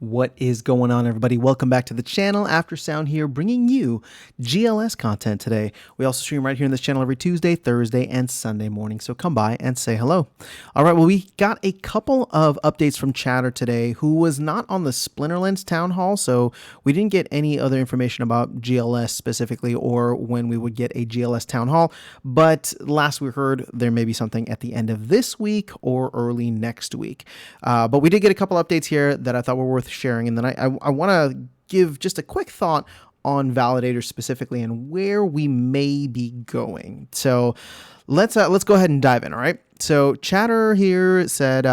What is going on, everybody? Welcome back to the channel. After Sound here, bringing you GLS content today. We also stream right here in this channel every Tuesday, Thursday, and Sunday morning, so come by and say hello. All right, well, we got a couple of updates from Chatter today, who was not on the Splinterlands town hall, so we didn't get any other information about GLS specifically or when we would get a GLS town hall, but last we heard there may be something at the end of this week or early next week. But we did get a couple updates here that I thought were worth sharing, and then I want to give just a quick thought on validators specifically and where we may be going. So let's go ahead and dive in. All right. So Chatter here said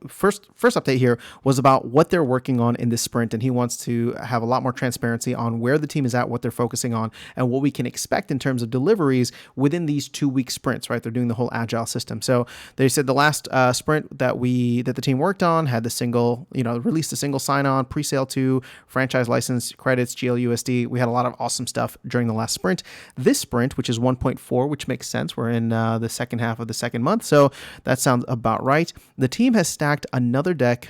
first update here was about what they're working on in this sprint, and he wants to have a lot more transparency on where the team is at, what they're focusing on, and what we can expect in terms of deliveries within these 2-week sprints. Right, they're doing the whole agile system. So they said the last sprint that the team worked on had the single, released a single sign-on, pre-sale 2, franchise license credits, GLUSD. We had a lot of awesome stuff during the last sprint. This sprint, which is 1.4, which makes sense. We're in the second half of the second month. So that sounds about right. The team has stacked another deck,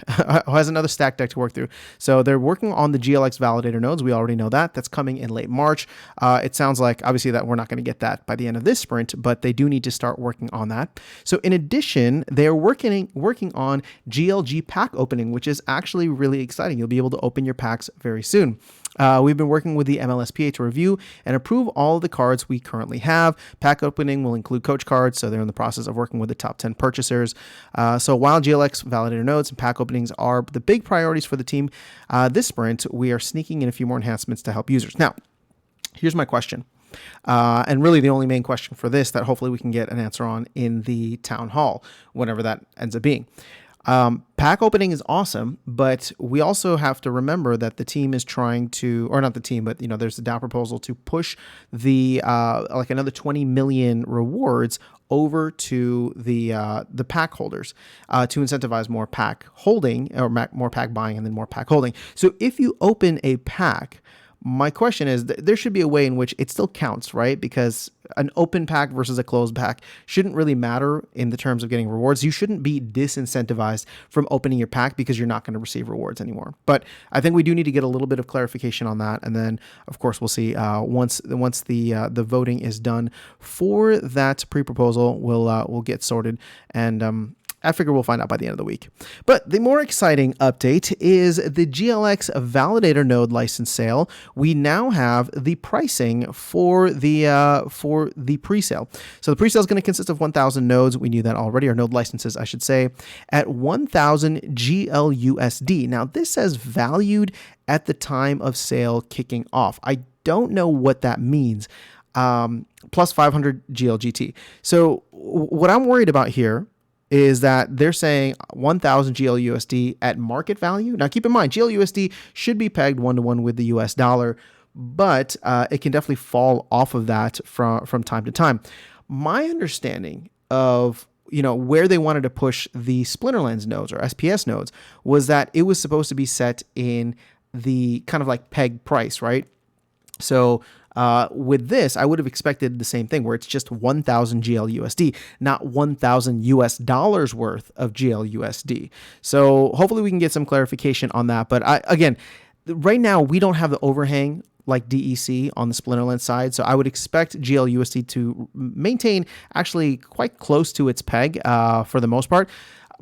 has another stack deck to work through. So they're working on the GLX validator nodes. We already know that. That's coming in late March. It sounds like, obviously, that we're not going to get that by the end of this sprint, but they do need to start working on that. So in addition, they're working on GLG pack opening, which is actually really exciting. You'll be able to open your packs very soon. We've been working with the MLSPA to review and approve all of the cards we currently have. Pack opening will include coach cards, so they're in the process of working with the top 10 purchasers. So while GLX validator nodes and pack openings are the big priorities for the team, this sprint, we are sneaking in a few more enhancements to help users. Now, here's my question. And really the only main question for this that hopefully we can get an answer on in the town hall, whenever that ends up being. Pack opening is awesome, but we also have to remember that the team is trying to, or not the team, but there's the DAO proposal to push the like another 20 million rewards over to the pack holders to incentivize more pack holding or more pack buying and then more pack holding. So if you open a pack, my question is, there should be a way in which it still counts, right? Because an open pack versus a closed pack shouldn't really matter in the terms of getting rewards. You shouldn't be disincentivized from opening your pack because you're not going to receive rewards anymore. But I think we do need to get a little bit of clarification on that. And then, of course, we'll see once the voting is done for that pre-proposal, we'll get sorted. And I figure we'll find out by the end of the week. But the more exciting update is the GLX validator node license sale. We now have the pricing for the presale. So the presale is going to consist of 1,000 nodes. We knew that already, or node licenses, I should say, at 1,000 GLUSD. Now this says valued at the time of sale kicking off. I don't know what that means. Plus 500 GLGT. So what I'm worried about here is that they're saying 1,000 GLUSD at market value. Now, keep in mind, GLUSD should be pegged 1-to-1 with the US dollar, but it can definitely fall off of that from time to time. My understanding of where they wanted to push the Splinterlands nodes or SPS nodes was that it was supposed to be set in the kind of like peg price, right? So with this, I would have expected the same thing where it's just 1,000 GLUSD, not 1,000 US dollars worth of GLUSD. So hopefully we can get some clarification on that. But again, right now we don't have the overhang like DEC on the Splinterlands side. So I would expect GLUSD to maintain actually quite close to its peg for the most part.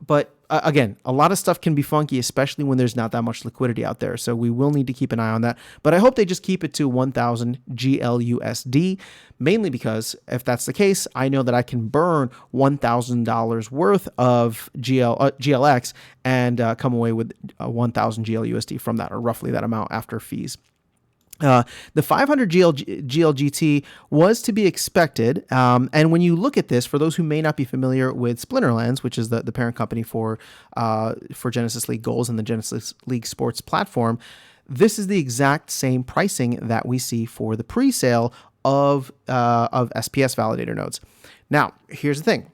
But again, a lot of stuff can be funky, especially when there's not that much liquidity out there. So we will need to keep an eye on that. But I hope they just keep it to 1,000 GLUSD, mainly because if that's the case, I know that I can burn $1,000 worth of GLX and come away with 1,000 GLUSD from that, or roughly that amount after fees. The 500 GLGT was to be expected, and when you look at this, for those who may not be familiar with Splinterlands, which is the parent company for Genesis League Goals and the Genesis League Sports platform, this is the exact same pricing that we see for the pre-sale of SPS validator nodes. Now, here's the thing.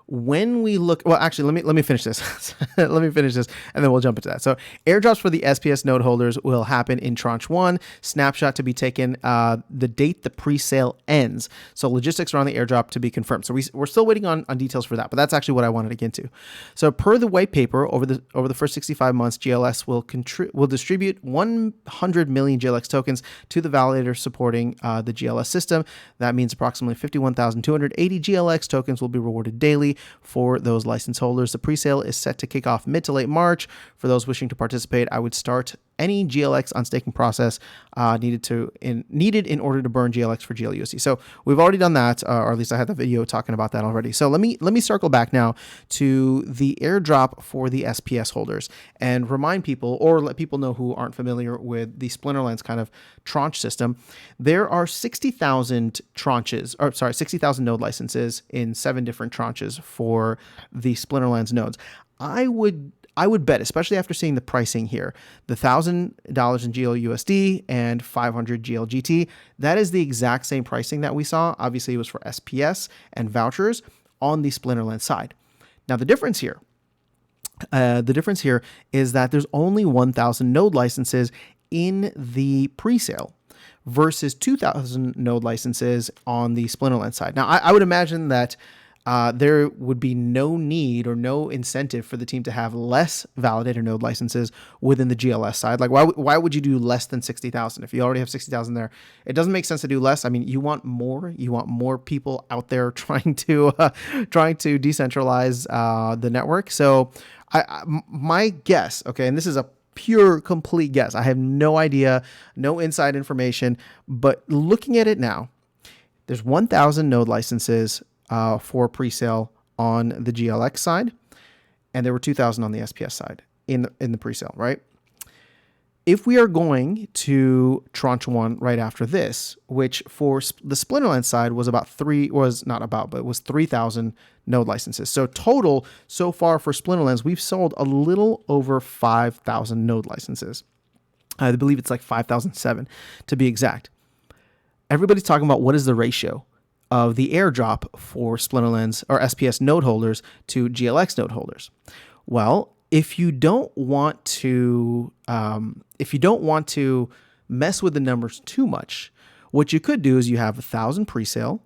when we look, well, actually, let me finish this. Let me finish this, and then we'll jump into that. So, airdrops for the SPS node holders will happen in tranche one. Snapshot to be taken the date the pre-sale ends. So, logistics around the airdrop to be confirmed. So, we're still waiting on details for that, but that's actually what I wanted to get to. So, per the white paper, over the first 65 months, GLS will distribute 100 million GLX tokens to the validator supporting the GLS system. That means approximately 51,280 GLX tokens will be rewarded daily for those license holders. The presale is set to kick off mid to late March. For those wishing to participate, I would start any GLX unstaking process needed in order to burn GLX for GLUSD. So we've already done that, or at least I had the video talking about that already. So let me circle back now to the airdrop for the SPS holders and remind people, or let people know who aren't familiar with the Splinterlands kind of tranche system. There are 60,000 tranches, or sorry, 60,000 node licenses in 7 different tranches for the Splinterlands nodes. I would bet, especially after seeing the pricing here, the $1,000 in GLUSD and 500 GLGT, that is the exact same pricing that we saw. Obviously, it was for SPS and vouchers on the Splinterlands side. Now, the difference here is that there's only 1,000 node licenses in the presale versus 2,000 node licenses on the Splinterlands side. Now, I would imagine that there would be no need or no incentive for the team to have less validator node licenses within the GLS side. Like, why would you do less than 60,000 if you already have 60,000 there? It doesn't make sense to do less. I mean, you want more. You want more people out there trying to decentralize the network. So, my guess, okay, and this is a pure, complete guess. I have no idea, no inside information, but looking at it now, there's 1,000 node licenses for presale on the GLX side, and there were 2,000 on the SPS side in the presale, right? If we are going to tranche one right after this, which for the Splinterlands side was was 3,000 node licenses. So total so far for Splinterlands, we've sold a little over 5,000 node licenses. I believe it's like 5,007 to be exact. Everybody's talking about what is the ratio of the airdrop for Splinterlands or SPS node holders to GLX node holders. Well, if you don't want to mess with the numbers too much, what you could do is you have 1,000 presale,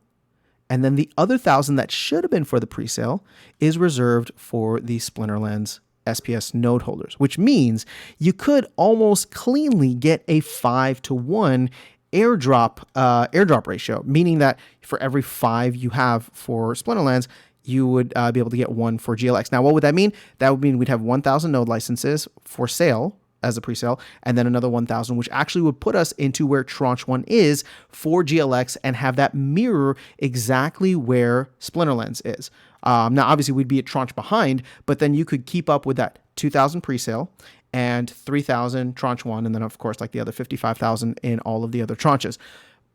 and then the other 1,000 that should have been for the presale is reserved for the Splinterlands SPS node holders, which means you could almost cleanly get a 5-to-1 airdrop ratio, meaning that for every 5 you have for Splinterlands, you would be able to get 1 for GLX. Now, what would that mean? That would mean we'd have 1,000 node licenses for sale as a presale, and then another 1,000, which actually would put us into where tranche 1 is for GLX and have that mirror exactly where Splinterlands is. Now, obviously, we'd be a tranche behind, but then you could keep up with that 2,000 presale and 3,000 tranche 1, and then, of course, like the other 55,000 in all of the other tranches.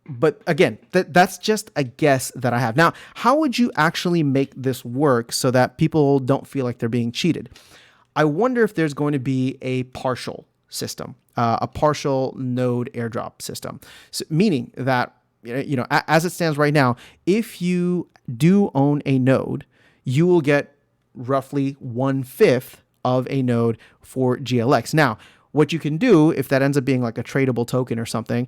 But again, that's just a guess that I have. Now, how would you actually make this work so that people don't feel like they're being cheated? I wonder if there's going to be a partial system, a partial node airdrop system, so, meaning that, as it stands right now, if you do own a node, you will get roughly 1/5 of a node for GLX. Now, what you can do if that ends up being like a tradable token or something,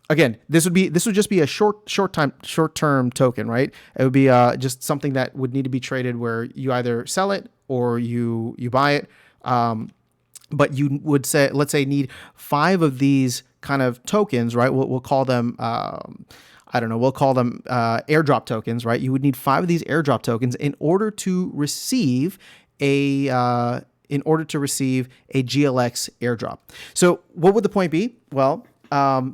again, this would just be a short-term token, right? It would be just something that would need to be traded where you either sell it or you buy it. But you would say, let's say, need 5 of these kind of tokens, right? We'll call them, we'll call them airdrop tokens, right? You would need 5 of these airdrop tokens in order to receive a GLX airdrop. So what would the point be? Well,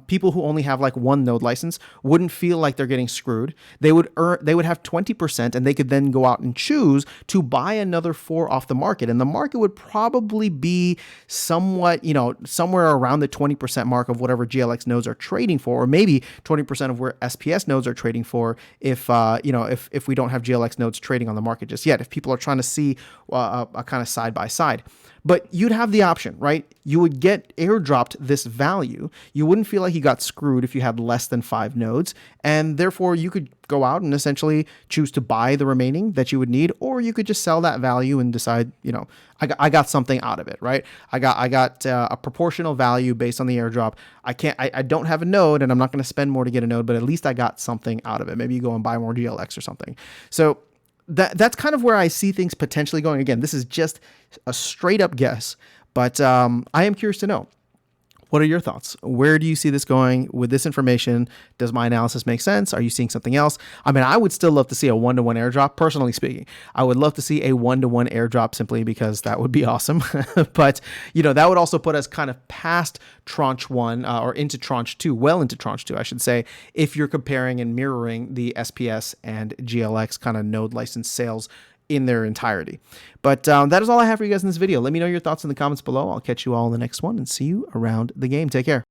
people who only have like one node license wouldn't feel like they're getting screwed. They would have 20%, and they could then go out and choose to buy another 4 off the market. And the market would probably be somewhat, somewhere around the 20% mark of whatever GLX nodes are trading for, or maybe 20% of where SPS nodes are trading for if we don't have GLX nodes trading on the market just yet, if people are trying to see a kind of side by side. But you'd have the option, right? You would get airdropped this value. You wouldn't feel like you got screwed if you had less than 5 nodes. And therefore, you could go out and essentially choose to buy the remaining that you would need, or you could just sell that value and decide, I got something out of it, right? I got a proportional value based on the airdrop. I don't have a node, and I'm not going to spend more to get a node, but at least I got something out of it. Maybe you go and buy more GLX or something. So that's kind of where I see things potentially going. Again, this is just a straight up guess, but I am curious to know. What are your thoughts? Where do you see this going with this information? Does my analysis make sense? Are you seeing something else? I mean, I would still love to see a 1-to-1 airdrop, personally speaking. I would love to see a 1-to-1 airdrop simply because that would be awesome. But, that would also put us kind of past tranche 1 or into tranche 2, well into tranche 2, I should say, if you're comparing and mirroring the SPS and GLX kind of node license sales in their entirety. But that is all I have for you guys in this video. Let me know your thoughts in the comments below. I'll catch you all in the next one and see you around the game. Take care.